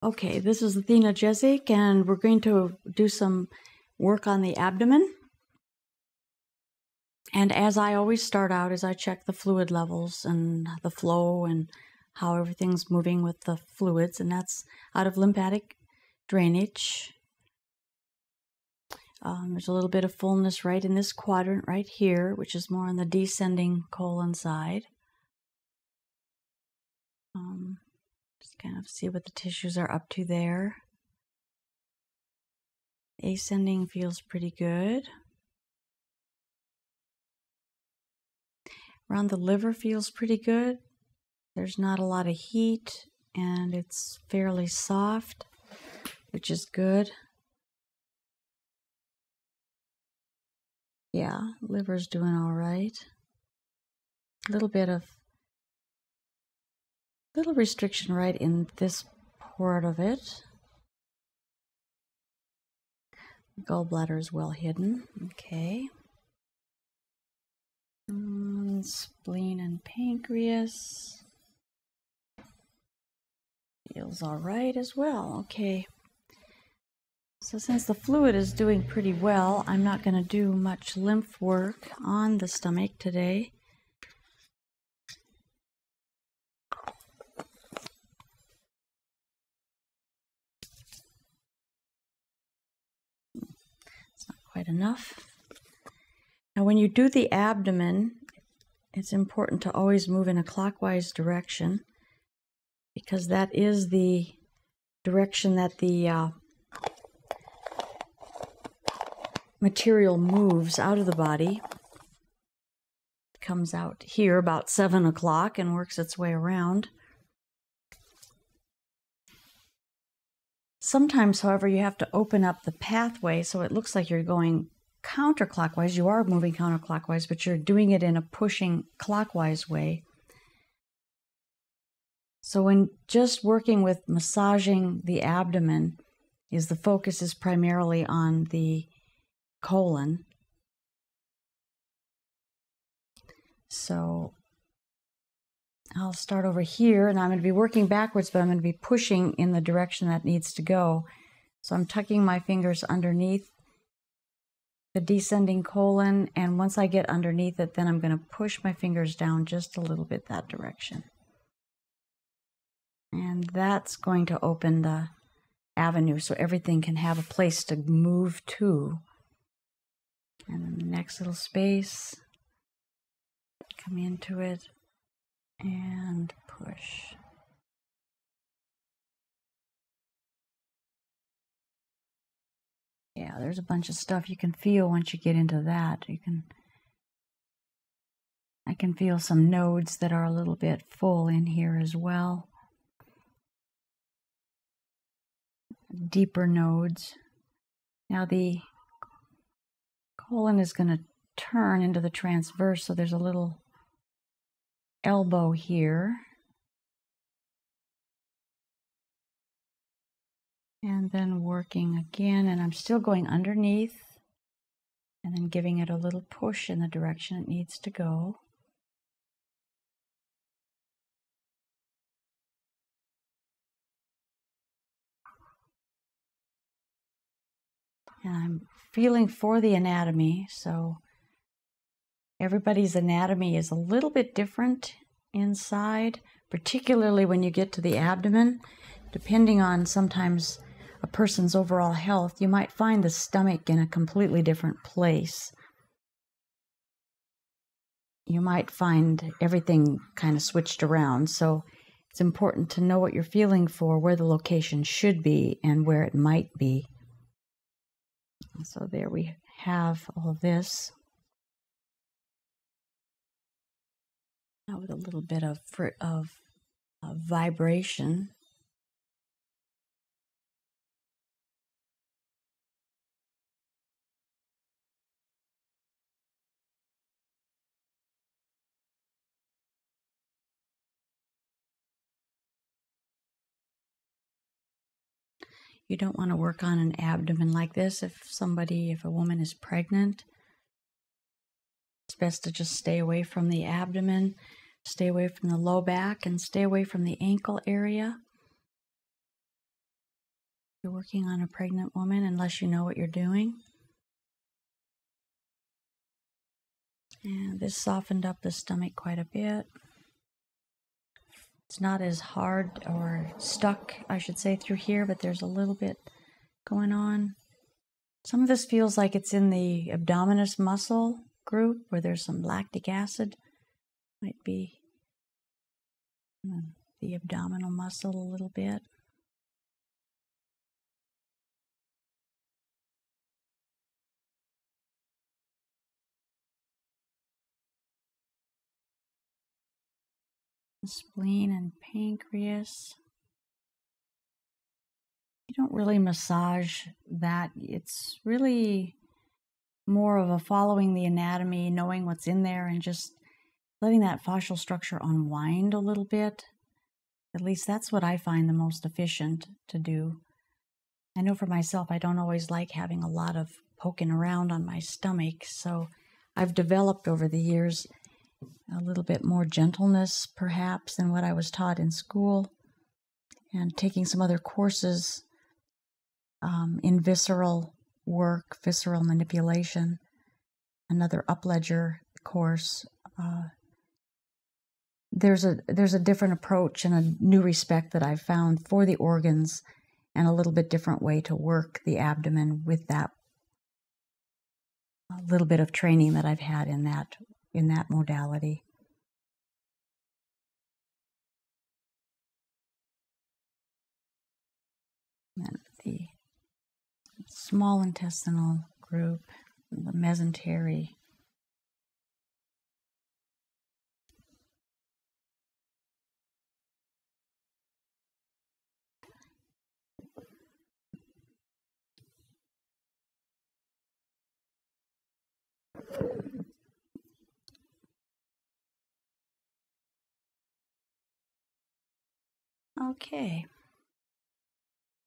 Okay, this is Athena Jezik, and we're going to do some work on the abdomen. And as I always start out, is I check the fluid levels and the flow and how everything's moving with the fluids, and that's out of lymphatic drainage. There's a little bit of fullness right in this quadrant right here, which is more on the descending colon side. Just kind of see what the tissues are up to there. Ascending feels pretty good. Around the liver feels pretty good. There's not a lot of heat and it's fairly soft, which is good. Yeah, liver's doing all right. A little bit of little restriction right in this part of it. Gallbladder is well hidden. Okay. Spleen and pancreas feels all right as well. Okay. So since the fluid is doing pretty well, I'm not going to do much lymph work on the stomach today. It's not quite enough. Now when you do the abdomen, it's important to always move in a clockwise direction, because that is the direction that the material moves out of the body. It comes out here about 7 o'clock and works its way around. Sometimes, however, you have to open up the pathway so it looks like you're going counterclockwise. You are moving counterclockwise, but you're doing it in a pushing clockwise way. So when just working with massaging the abdomen, the focus is primarily on the colon. So I'll start over here, and I'm going to be working backwards, but I'm going to be pushing in the direction that needs to go. So I'm tucking my fingers underneath the descending colon, and once I get underneath it, then I'm going to push my fingers down just a little bit that direction. And that's going to open the avenue so everything can have a place to move to. And then the next little space, come into it and push. Yeah, there's a bunch of stuff you can feel once you get into that. I can feel some nodes that are a little bit full in here as well. Deeper nodes. Now the colon is going to turn into the transverse, so there's a little elbow here. And then working again, and I'm still going underneath and then giving it a little push in the direction it needs to go. And I'm feeling for the anatomy, so everybody's anatomy is a little bit different inside, particularly when you get to the abdomen. Depending on sometimes a person's overall health, you might find the stomach in a completely different place. You might find everything kind of switched around, so it's important to know what you're feeling for, where the location should be, and where it might be. So there we have all this. Now with a little bit of vibration. You don't want to work on an abdomen like this if a woman is pregnant. It's best to just stay away from the abdomen, stay away from the low back, and stay away from the ankle area. You're working on a pregnant woman unless you know what you're doing. And this softened up the stomach quite a bit. It's not as hard or stuck, I should say, through here, but there's a little bit going on. Some of this feels like it's in the abdominis muscle group where there's some lactic acid. Might be the abdominal muscle a little bit. The spleen and pancreas. You don't really massage that. It's really more of a following the anatomy, knowing what's in there, and just letting that fascial structure unwind a little bit. At least that's what I find the most efficient to do. I know for myself, I don't always like having a lot of poking around on my stomach, so I've developed over the years a little bit more gentleness, perhaps, than what I was taught in school, and taking some other courses in visceral work, visceral manipulation, another Upledger course. There's a different approach and a new respect that I've found for the organs, and a little bit different way to work the abdomen with that a little bit of training that I've had in that modality. And the small intestinal group, the mesentery. Okay.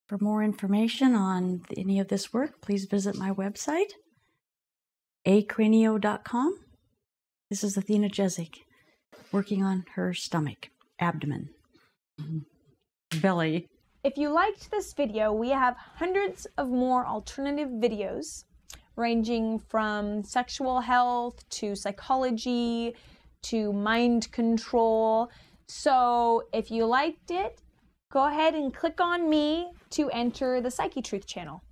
For more information on any of this work, please visit my website, acranio.com. This is Athena Jezik, working on her stomach, abdomen, belly. If you liked this video, we have hundreds of more alternative videos ranging from sexual health to psychology to mind control. So if you liked it, go ahead and click on me to enter the Psyche Truth channel.